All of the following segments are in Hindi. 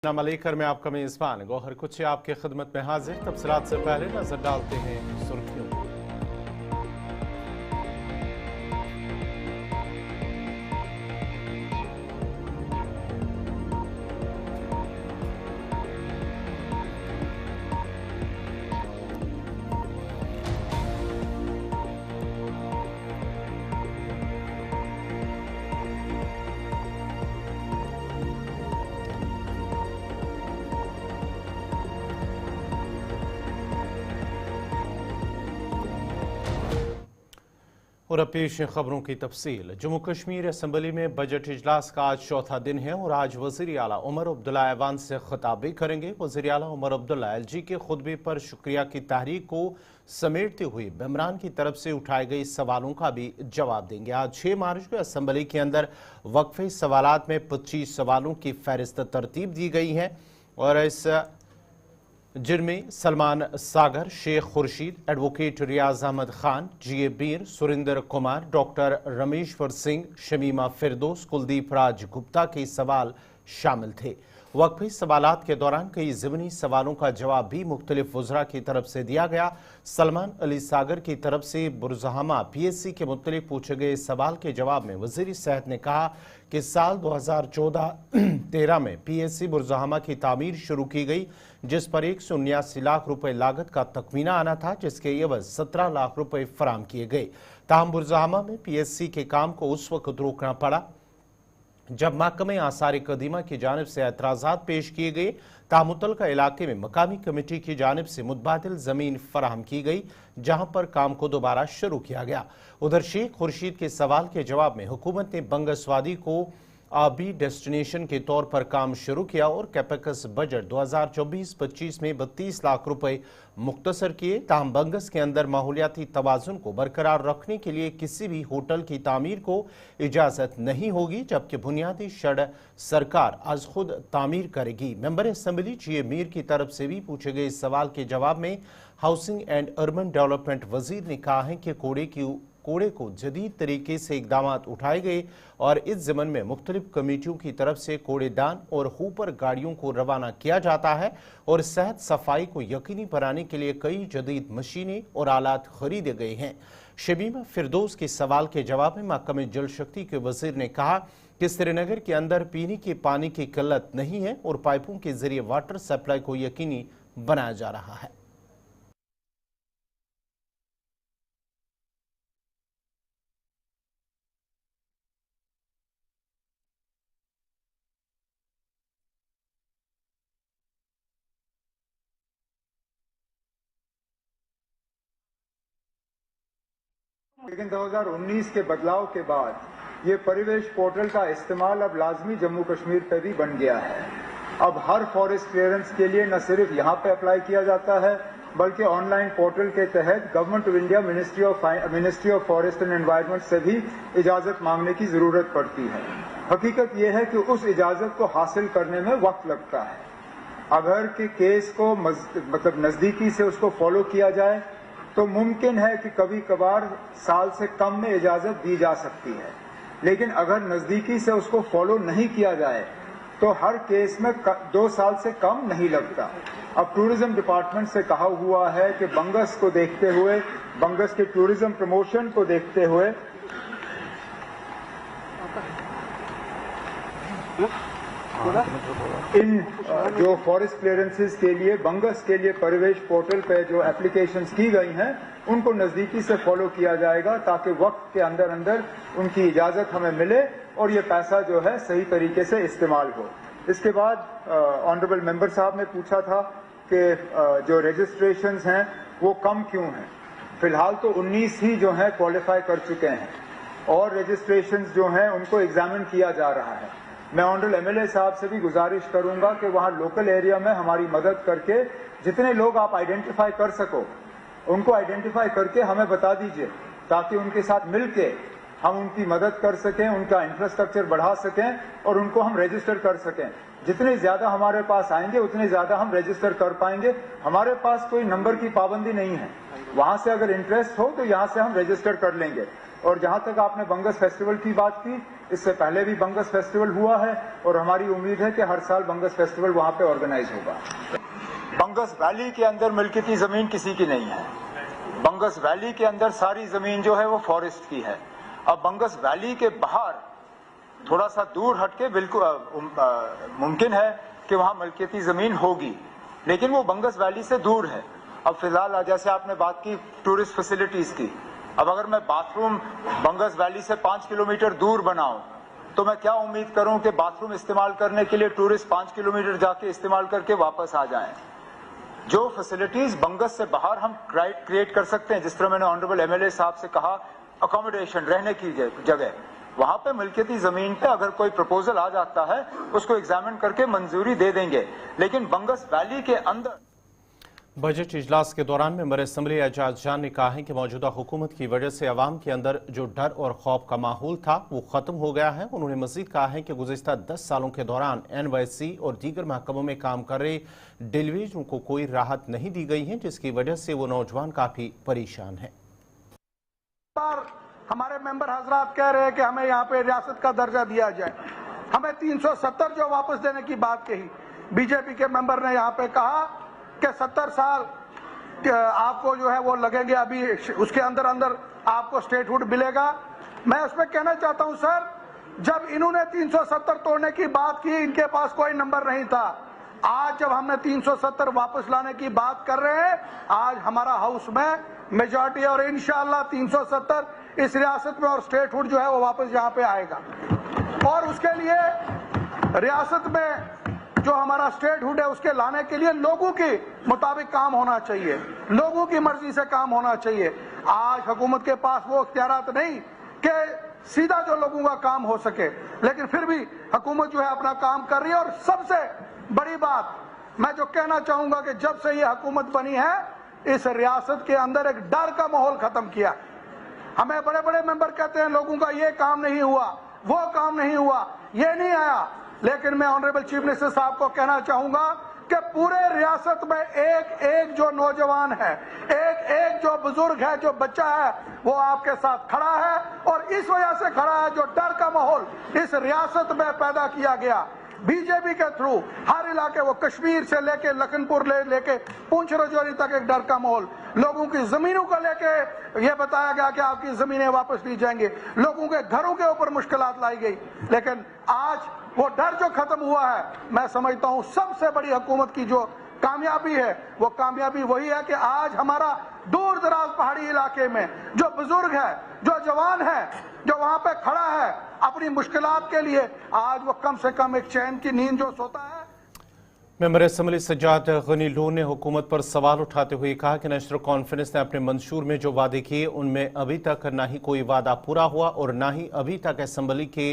नाम लेकर मैं आपका मेजबान गौहर कुछ आपके खिदमत में हाजिर। तफसीलात से पहले नजर डालते हैं सुर्खियों। और अब पेश खबरों की तफसील। जम्मू कश्मीर असम्बली में बजट इजलास का आज चौथा दिन है और आज वज़ीर आला उमर अब्दुल्ला ऐवान से खिताब भी करेंगे। वज़ीर आला उमर अब्दुल्ला LG के खुतबे पर शुक्रिया की तहरीक को समेटते हुए मेंबरान की तरफ से उठाए गए सवालों का भी जवाब देंगे। आज 6 मार्च को असम्बली के अंदर वक्फे सवालात में 25 सवालों की फहरिस्त तरतीब दी गई है और इस जिनमें सलमान सागर, शेख खुर्शीद, एडवोकेट रियाज अहमद खान, GA बीर, सुरेंद्र कुमार, डॉक्टर रमेश्वर सिंह, शमीमा फिरदौस, कुलदीप राज गुप्ता के सवाल शामिल थे। वक्फी सवालात के दौरान कई ज़िमनी सवालों का जवाब भी मुख्तलिफ वज़रा की तरफ से दिया गया। सलमान अली सागर की तरफ से बुरजहामा PSC के मुतल्लिक़ पूछे गए सवाल के जवाब में वज़ीर सेहत ने कहा कि साल 2014-13 में PSC बुरजहामा की तामीर शुरू की गई, जिस पर 179 लाख रुपए लागत का तखमीना आना था, जिसके एवज 17 लाख रुपए फराम किए गए। ताहम बुरजहामा में PSC के काम को उस वक्त रोकना पड़ा जब महकमे आसार कदीमा की जानिब से एतराज़ात पेश किए गए। तामुतलका इलाके में मकामी कमेटी की जानिब से मुतबादिल ज़मीन फराहम की गई, जहां पर काम को दोबारा शुरू किया गया। उधर शेख खुर्शीद के सवाल के जवाब में हुकूमत ने बंगसवादी को आबी डेस्टिनेशन के तौर पर काम शुरू किया और कैपेक्स बजट 2024-25 में 32 लाख रुपए मुख्तसर किए। ताहम बंगस के अंदर माहौलियाती तवाज़ुन को बरकरार रखने के लिए किसी भी होटल की तामीर को इजाज़त नहीं होगी, जबकि बुनियादी शड़ सरकार आज खुद तामीर करेगी। मेंबर असम्बली GA मीर की तरफ से भी पूछे गए सवाल के जवाब में हाउसिंग एंड अर्बन डेवलपमेंट वजीर ने कहा है कि कूड़े को जदीद तरीके से इकदाम उठाए गए और इस ज़मन में मुख्तलिफ कमेटियों की तरफ से कूड़ेदान और हूपर गाड़ियों को रवाना किया जाता है और सेहत सफाई को यकीनी बनाने के लिए कई जदीद मशीनें और आलात खरीदे गए हैं। शमीमा फिरदौस के सवाल के जवाब में महकमे जल शक्ति के वजीर ने कहा कि श्रीनगर के अंदर पीने के पानी की किल्लत नहीं है और पाइपों के जरिए वाटर सप्लाई को यकीनी बनाया जा रहा है। लेकिन 2019 के बदलाव के बाद ये परिवेश पोर्टल का इस्तेमाल अब लाजमी जम्मू कश्मीर पे भी बन गया है। अब हर फॉरेस्ट क्लियरेंस के लिए न सिर्फ यहाँ पे अप्लाई किया जाता है, बल्कि ऑनलाइन पोर्टल के तहत government of India ministry of forest and environment से भी इजाजत मांगने की जरूरत पड़ती है। हकीकत यह है कि उस इजाजत को हासिल करने में वक्त लगता है। अगर कि केस को मतलब नजदीकी से उसको फॉलो किया जाए तो मुमकिन है कि कभी कभार साल से कम में इजाजत दी जा सकती है, लेकिन अगर नजदीकी से उसको फॉलो नहीं किया जाए तो हर केस में 2 साल से कम नहीं लगता। अब टूरिज्म डिपार्टमेंट से कहा हुआ है कि बंगस को देखते हुए, बंगस के टूरिज्म प्रमोशन को देखते हुए इन जो फॉरेस्ट क्लियरेंसेस के लिए बंगस के लिए परिवेश पोर्टल पे जो एप्लीकेशंस की गई हैं उनको नजदीकी से फॉलो किया जाएगा, ताकि वक्त के अंदर अंदर उनकी इजाजत हमें मिले और ये पैसा जो है सही तरीके से इस्तेमाल हो। इसके बाद ऑनरेबल मेंबर साहब ने पूछा था कि जो रजिस्ट्रेशंस हैं वो कम क्यों हैं। फिलहाल तो 19 ही जो हैं क्वालिफाई कर चुके हैं और रजिस्ट्रेशंस जो हैं उनको एग्जामिन किया जा रहा है। मैं ऑनरेबल MLA साहब से भी गुजारिश करूंगा कि वहां लोकल एरिया में हमारी मदद करके जितने लोग आप आइडेंटिफाई कर सको उनको आइडेंटिफाई करके हमें बता दीजिए, ताकि उनके साथ मिलके हम उनकी मदद कर सकें, उनका इंफ्रास्ट्रक्चर बढ़ा सकें और उनको हम रजिस्टर कर सकें। जितने ज्यादा हमारे पास आएंगे उतने ज्यादा हम रजिस्टर कर पाएंगे। हमारे पास कोई नंबर की पाबंदी नहीं है, वहां से अगर इंटरेस्ट हो तो यहां से हम रजिस्टर कर लेंगे। और जहां तक आपने बंगस फेस्टिवल की बात की, इससे पहले भी बंगस फेस्टिवल हुआ है और हमारी उम्मीद है कि हर साल बंगस फेस्टिवल वहां पे ऑर्गेनाइज होगा। बंगस वैली के अंदर मिल्कियती जमीन किसी की नहीं है। बंगस वैली के अंदर सारी जमीन जो है वो फॉरेस्ट की है। अब बंगस वैली के बाहर थोड़ा सा दूर हटके बिल्कुल मुमकिन है कि वहां मिल्कियती जमीन होगी, लेकिन वो बंगस वैली से दूर है। अब फिलहाल जैसे आपने बात की टूरिस्ट फैसिलिटीज की, अब अगर मैं बाथरूम बंगस वैली से 5 किलोमीटर दूर बनाऊं तो मैं क्या उम्मीद करूं कि बाथरूम इस्तेमाल करने के लिए टूरिस्ट 5 किलोमीटर जाके इस्तेमाल करके वापस आ जाएं। जो फैसिलिटीज बंगस से बाहर हम क्रिएट कर सकते हैं, जिस तरह मैंने ऑनरेबल एमएलए साहब से कहा, अकोमोडेशन, रहने की जगह, वहां पे मिल्कियती जमीन पे अगर कोई प्रपोजल आ जाता है उसको एग्जामिन करके मंजूरी दे देंगे, लेकिन बंगस वैली के अंदर। बजट इजलास के दौरान मेंबर असम्बली एजाज जान ने कहा है कि मौजूदा हुकूमत की वजह से अवाम के अंदर जो डर और खौफ का माहौल था वो खत्म हो गया है। उन्होंने मजीद कहा है कि गुज़िश्ता 10 सालों के दौरान NYC और दीगर महकमों में काम कर रहे डेलीवेजों को कोई राहत नहीं दी गई है, जिसकी वजह से वो नौजवान काफी परेशान है। हमारे मेंबर हजरात कह रहे हैं कि हमें यहाँ पे रियासत का दर्जा दिया जाए। हमें 370 जो वापस देने की बात कही, बीजेपी के मेंबर ने यहाँ पे कहा कि 70 साल आपको जो है वो लगेंगे, अभी उसके अंदर अंदर आपको स्टेटहुड मिलेगा। मैं उसमें कहना चाहता हूं सर, जब इन्होंने 370 तोड़ने की बात की, इनके पास कोई नंबर नहीं था। आज जब हमने 370 वापस लाने की बात कर रहे हैं, आज हमारा हाउस में मेजॉरिटी और इंशाअल्लाह 370 इस रियासत में और स्टेटहुड जो है वो वापस यहाँ पे आएगा। और उसके लिए रियासत में जो हमारा स्टेटहुड है उसके लाने के लिए लोगों के मुताबिक काम होना चाहिए, लोगों की मर्जी से काम होना चाहिए। आज हुकूमत के पास वो इख्तियारात नहीं कि सीधा जो लोगों का काम हो सके, लेकिन फिर भी हुकूमत जो है अपना काम कर रही है। और सबसे बड़ी बात मैं जो कहना चाहूंगा कि जब से ये हुकूमत बनी है, इस रियासत के अंदर एक डर का माहौल खत्म किया। हमें बड़े बड़े मेंबर कहते हैं लोगों का ये काम नहीं हुआ, वो काम नहीं हुआ, ये नहीं आया, लेकिन मैं ऑनरेबल चीफ मिनिस्टर साहब को कहना चाहूंगा कि पूरे रियासत में एक एक जो नौजवान है, एक एक जो बुजुर्ग है, जो बच्चा है, वो आपके साथ खड़ा है। और इस वजह से खड़ा है जो डर का माहौल इस रियासत में पैदा किया गया बीजेपी के थ्रू। हर इलाके, वो कश्मीर से लेके लखनपुर लेके पुंछ राजौरी तक एक डर का माहौल, लोगों की जमीनों को लेके ये बताया गया कि आपकी जमीनें वापस ली जाएंगी, लोगों के घरों के ऊपर मुश्किलात लाई गई। लेकिन आज वो डर जो खत्म हुआ है, मैं समझता हूं सबसे बड़ी हुकूमत की जो कामयाबी है, वो कामयाबी वही है कि आज हमारा दूर दराज पहाड़ी इलाके में जो बुजुर्ग है, जो जवान है, जो वहां पे खड़ा है अपनी मुश्किलात के लिए, आज वो कम से कम एक चैन की नींद जो सोता है। मेंबर असम्बली सज्जाद गनी लोन ने हुकूमत पर सवाल उठाते हुए कहा कि नेशनल कॉन्फ्रेंस ने अपने मंशूर में जो वादे किए उनमें अभी तक ना ही कोई वादा पूरा हुआ और ना ही अभी तक असम्बली के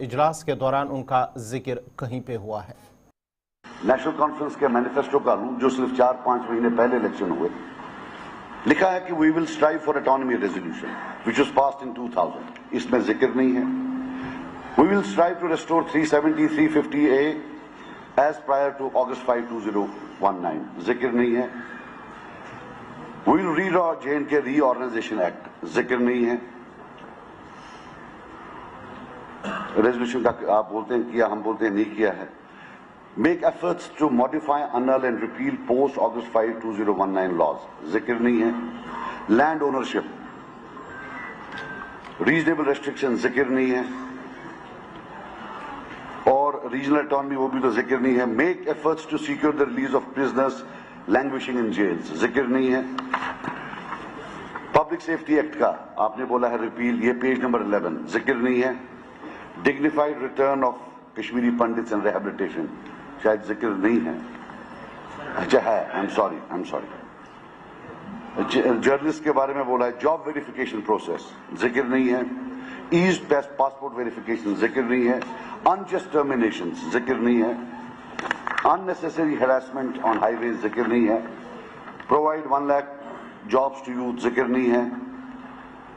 इजलास के दौरान उनका जिक्र कहीं पे हुआ है। नेशनल कॉन्फ्रेंस के मैनिफेस्टो का रूप जो सिर्फ 4-5 महीने पहले इलेक्शन हुए, लिखा है कि we will strive for autonomy resolution which was passed in 2000, इसमें जिक्र नहीं है। We will strive to restore 370, 350A as prior to August 5, 2019, जिक्र नहीं है। We will redraw J&K Reorganization Act, जिक्र नहीं है। रेजोल्यूशन का आप बोलते हैं किया, हम बोलते हैं नहीं किया है। Make efforts to modify, annul and repeal post August 5, 2019 laws, जिक्र नहीं है। Land ownership, reasonable restriction, जिक्र नहीं है। और रीजनल ऑटोनॉमी, वो भी तो जिक्र नहीं है। Make efforts to secure the release of prisoners languishing in jails, जिक्र नहीं है। पब्लिक सेफ्टी एक्ट का आपने बोला है रिपील, ये पेज नंबर 11, जिक्र नहीं है। Dignified return of Kashmiri pandits and rehabilitation, शायद जिक्र नहीं है। अच्छा है, आई एम सॉरी। जर्नलिस्ट के बारे में बोला है। जॉब वेरिफिकेशन प्रोसेस, जिक्र नहीं है। ईज पासपोर्ट वेरिफिकेशन, जिक्र नहीं है। अनजस्ट टर्मिनेशंस, जिक्र नहीं है। अननेसेसरी हैरेसमेंट ऑन हाईवे, जिक्र नहीं है। Provide 1 lakh jobs to youth, जिक्र नहीं है।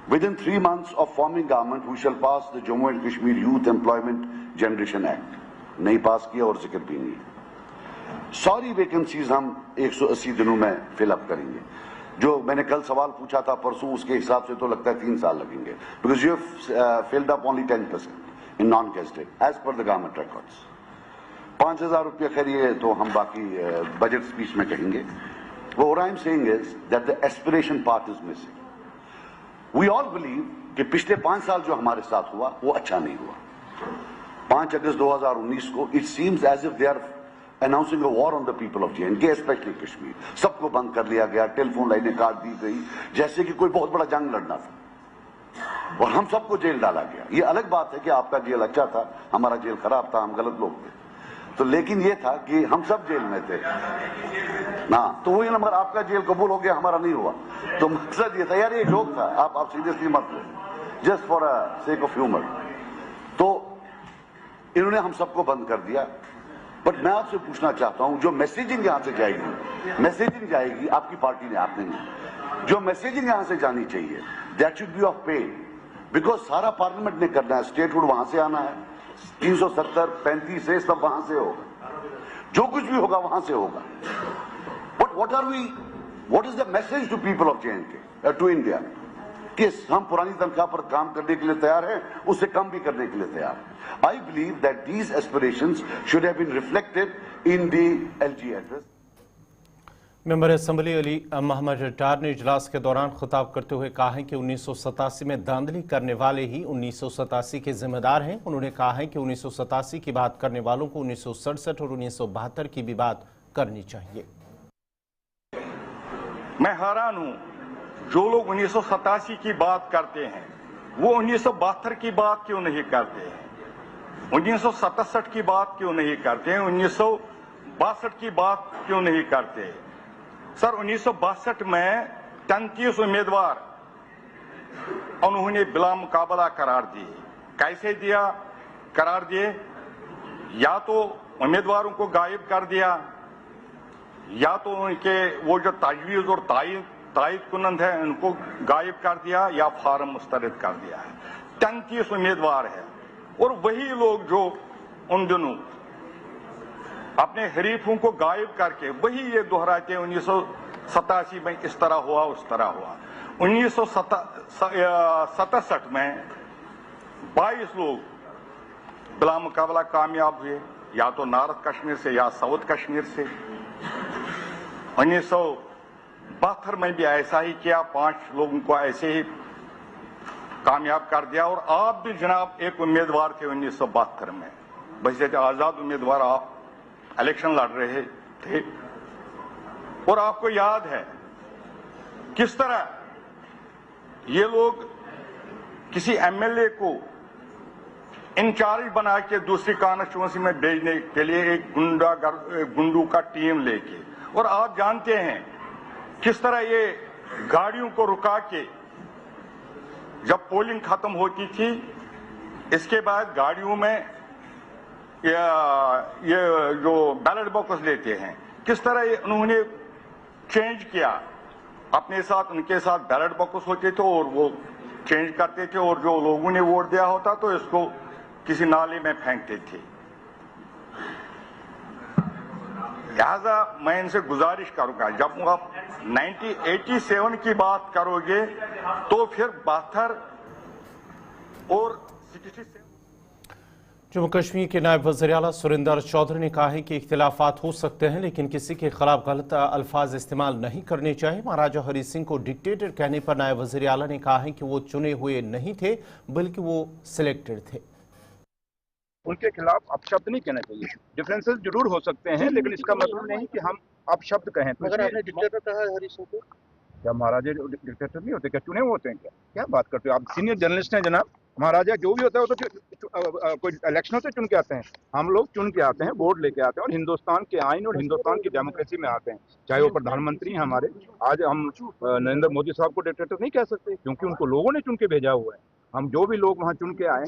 Within 3 months of forming government we shall pass the Jammu and Kashmir youth employment generation act, नहीं पास किया और जिक्र भी नहीं है। सारी वैकेंसीज हम 180 दिनों में फिलअप करेंगे। जो मैंने कल सवाल पूछा था परसों, उसके हिसाब से तो लगता है 3 साल लगेंगे, because you filled up only 10%। in non-gazetted, as per the government records. 5,000 रुपया खैरिए तो हम बाकी बजट स्पीच में कहेंगे. What I'm saying is that the aspiration part is missing. We all believe कि पिछले 5 साल जो हमारे साथ हुआ वो अच्छा नहीं हुआ. 5 अगस्त 2019 को it seems as if they are announcing a war on the people of J&K, especially Kashmir. सबको बंद कर लिया गया, टेलीफोन लाइनें काट दी गई, जैसे कि कोई बहुत बड़ा जंग लड़ना था, और हम सबको जेल डाला गया. ये अलग बात है कि आपका जेल अच्छा था, हमारा जेल खराब था, हम गलत लोग थे. तो लेकिन ये था कि हम सब जेल में थे ना, तो वही नंबर आपका जेल कबूल हो गया, हमारा नहीं हुआ. तो मकसद ये था यार, ये जोक था, आप सीरियसली मत लो, just for a sake of humour. तो इन्होंने हम सबको बंद कर दिया. बट मैं आपसे पूछना चाहता हूं, जो मैसेजिंग यहां से जाएगी, मैसेजिंग जाएगी आपकी पार्टी ने, आपने नहीं, जो मैसेजिंग यहां से जानी चाहिए दैट शुड बी ऑफ पे, बिकॉज सारा पार्लियामेंट ने करना है, स्टेटहुड वहां से आना है, 370 35 से सब वहां से होगा, जो कुछ भी होगा वहां से होगा. But what is the message to people of J&K, to India, कि हम पुरानी तनख्वाह पर काम करने के लिए तैयार हैं, उससे कम भी करने के लिए तैयार हैं. I believe that these aspirations should have been reflected in the LG address. Member assembly Ali Mohammad Attar ने इजलास के दौरान खिताब करते हुए कहा है कि 1987 में धांधली करने वाले ही 1987 के जिम्मेदार हैं. उन्होंने कहा है कि 1987 की बात करने वालों को 1967 और 1972 की भी बात करनी चाहिए. मैं हैरान हूं, जो लोग 1987 की बात करते हैं वो 1972 की बात क्यों नहीं करते हैं, 1967 की बात क्यों नहीं करते हैं, 1962 की बात क्यों नहीं करते. सर 1962 में 33 उम्मीदवार उन्होंने बिला मुकाबला करार दिए. कैसे दिया करार दिए, या तो उम्मीदवारों को गायब कर दिया, या तो उनके वो जो तजवीज और तायद कुनंद है उनको गायब कर दिया, या फार्म मुस्तरद कर दिया है. 33 उम्मीदवार है, और वही लोग जो उन दिनों अपने हरीफों को गायब करके वही ये दोहराते हैं 1987 में इस तरह हुआ उस तरह हुआ. 1967 में 22 लोग बिला मुकाबला कामयाब हुए, या तो नॉर्थ कश्मीर से या साउथ कश्मीर से. 1972 में भी ऐसा ही किया, 5 लोगों को ऐसे ही कामयाब कर दिया. और आप भी जनाब एक उम्मीदवार थे 1972 में, वैसे आजाद उम्मीदवार, आप इलेक्शन लड़ रहे थे, और आपको याद है किस तरह ये लोग किसी एमएलए को इंचार्ज बना के दूसरी कॉन्स्टिट्यूएंसी में भेजने के लिए एक गुंडू का टीम लेके, और आप जानते हैं किस तरह ये गाड़ियों को रुका के जब पोलिंग खत्म होती थी, इसके बाद गाड़ियों में ये जो बैलेट बॉक्स लेते हैं, किस तरह ये उन्होंने चेंज किया. अपने साथ उनके साथ बैलेट बॉक्स होते थे और वो चेंज करते थे, और जो लोगों ने वोट दिया होता तो इसको किसी नाले में फेंकते थे. लिहाजा मैं इनसे गुजारिश करूंगा, जब आप 1987 की बात करोगे तो फिर 72 और 67. जम्मू कश्मीर के नायब वज़ीर आला सुरिंदर चौधरी ने कहा है कि इख्तिलाफात हो सकते हैं, लेकिन किसी के खिलाफ गलत अल्फाज इस्तेमाल नहीं करने चाहिए. महाराजा हरी सिंह को डिक्टेटर कहने पर नायब वज़ीर आला ने कहा है कि वो चुने हुए नहीं थे, बल्कि वो सिलेक्टेड थे. उनके खिलाफ अपशब्द नहीं कहना चाहिए. डिफरेंसेस जरूर हो सकते हैं, लेकिन इसका मतलब नहीं कि हम अपशब्द कहें. तो अगर आपने डिक्टेटर कहा है हरी सिंह को, क्या महाराजा डिक्टेटर नहीं होते, क्या चुने हुए होते हैं, क्या बात करते हो आप? सीनियर जर्नलिस्ट हैं जनाब. महाराजा जो भी होता है वो तो कोई इलेक्शनों से चुन के आते हैं. हम लोग चुन के आते हैं, वोट लेके आते हैं, और हिंदुस्तान के आइन और हिंदुस्तान की डेमोक्रेसी में आते हैं. चाहे वो प्रधानमंत्री हैं हमारे, आज हम नरेंद्र मोदी साहब को डिक्टेटर नहीं कह सकते, क्योंकि उनको लोगों ने चुन के भेजा हुआ है. हम जो भी लोग वहाँ चुन के आए हैं,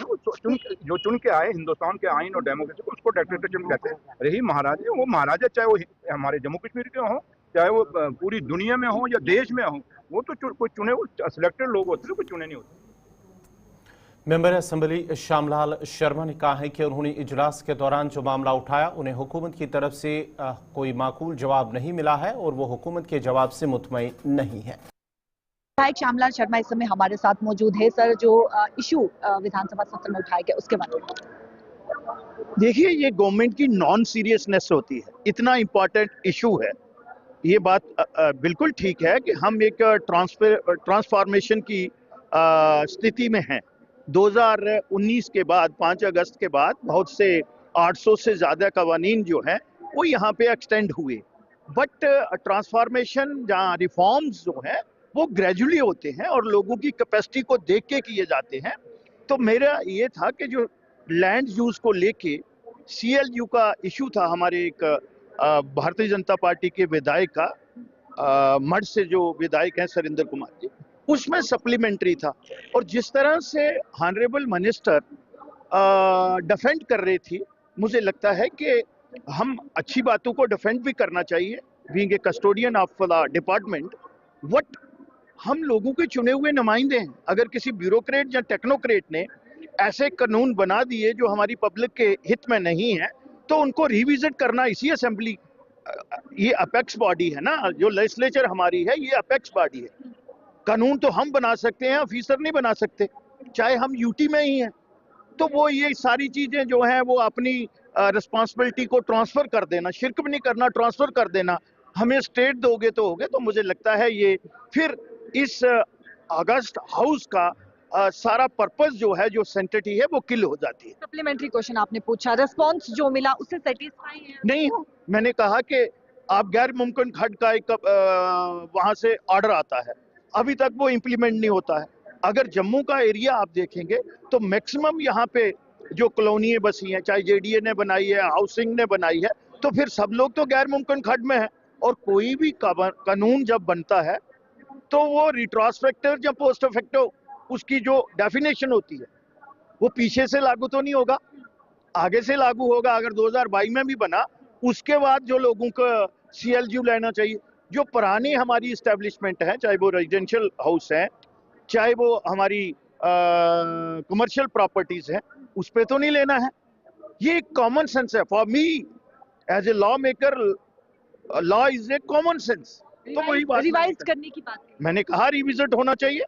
जो चुन के आए हिंदुस्तान के आइन और डेमोक्रेसी को, उसको डिक्टेटरशिप कहते हैं. रही महाराजा, वो महाराजा चाहे वो हमारे जम्मू कश्मीर के हों, चाहे वो पूरी दुनिया में हो या देश में हो, वो तो कोई चुने, वो सिलेक्टेड लोग होते हैं, कोई चुने नहीं होते. मेंबर असम्बली श्यामलाल शर्मा ने कहा है कि उन्होंने इजलास के दौरान जो मामला उठाया उन्हें हुकूमत की तरफ से कोई माकूल जवाब नहीं मिला है, और वो हुकूमत के जवाब से मुतमईन नहीं है. विधायक श्यामलाल शर्मा इस समय हमारे साथ मौजूद है। सर, जो इशू विधानसभा सत्र में उठाया गया उसके बारे में देखिए, ये गवर्नमेंट की नॉन सीरियसनेस होती है। इतना इम्पोर्टेंट इशू है, ये बात बिल्कुल ठीक है कि हम एक ट्रांसफॉर्मेशन की स्थिति में हैं। 2019 के बाद 5 अगस्त के बाद बहुत से 800 से ज़्यादा कवानीन जो हैं वो यहाँ पे एक्सटेंड हुए, बट ट्रांसफॉर्मेशन जहाँ रिफॉर्म्स जो हैं वो ग्रेजुअली होते हैं और लोगों की कैपेसिटी को देख के किए जाते हैं। तो मेरा ये था कि जो लैंड यूज को लेके CLU का इशू था, हमारे एक भारतीय जनता पार्टी के विधायक का मठ से जो विधायक हैं सरिंदर कुमार जी, उसमें सप्लीमेंट्री था। और जिस तरह से ऑनरेबल मिनिस्टर डिफेंड कर रही थी, मुझे लगता है कि हम अच्छी बातों को डिफेंड भी करना चाहिए, being a custodian of the department. What हम लोगों के चुने हुए नुमाइंदे हैं। अगर किसी ब्यूरोक्रेट या टेक्नोक्रेट ने ऐसे कानून बना दिए जो हमारी पब्लिक के हित में नहीं है, तो उनको रिविजिट करना इसी असेंबली, ये अपेक्स बॉडी है ना, जो लेजिस्लेचर हमारी है, ये अपेक्स बॉडी है। कानून तो हम बना सकते हैं, ऑफिसर नहीं बना सकते, चाहे हम यूटी में ही हैं। तो वो ये सारी चीजें जो हैं वो अपनी रिस्पॉन्सिबिलिटी को ट्रांसफर कर देना, शिरक भी नहीं करना, ट्रांसफर कर देना, हमें स्टेट दोगे तो होगे। तो मुझे लगता है ये फिर इस अगस्त हाउस का सारा पर्पस जो है, जो सेंटिटी है, वो किल हो जाती है। सप्लीमेंट्री क्वेश्चन आपने पूछा, रिस्पांस जो मिला उससे सेटिस्फाई है? नहीं हूँ। मैंने कहा कि आप गैर मुमकिन खंड का एक वहां से ऑर्डर आता है, अभी तक वो इम्प्लीमेंट नहीं होता है। अगर जम्मू का एरिया आप देखेंगे तो मैक्सिमम यहाँ पे जो कॉलोनियां बसी हैं, चाहे JDA ने बनाई है, हाउसिंग ने बनाई है, तो फिर सब लोग तो गैर मुमकिन खंड में है। और कोई भी कानून जब बनता है तो वो रिट्रोस्पेक्टिव या पोस्ट इफेक्टिव उसकी जो डेफिनेशन होती है वो पीछे से लागू तो नहीं होगा, आगे से लागू होगा। अगर 2022 में भी बना, उसके बाद जो लोगों को CLU लेना चाहिए, जो पुरानी हमारी इस्टेब्लिशमेंट है, चाहे वो रेजिडेंशियल हाउस है, चाहे वो हमारी कमर्शियल प्रॉपर्टीज हैं, उस पे तो नहीं लेना है। ये एक कॉमन सेंस है। For me as a lawmaker, law is a common sense. तो वही बात रिवाइज करने की बात मैंने कहा, रिविजिट होना चाहिए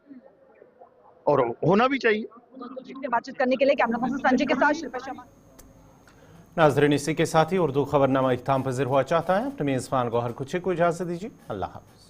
और होना भी चाहिए। बातचीत करने के लिए कैमरा पर्सन संजय के साथ शिल्पा शर्मा। नाज़रीन, इसी के साथ ही उर्दू खबरनामा इख्तिताम पज़ीर हुआ चाहता है। अपने मेज़बान गौहर कुछे को इजाज़त दीजिए। अल्लाह हाफ़िज़।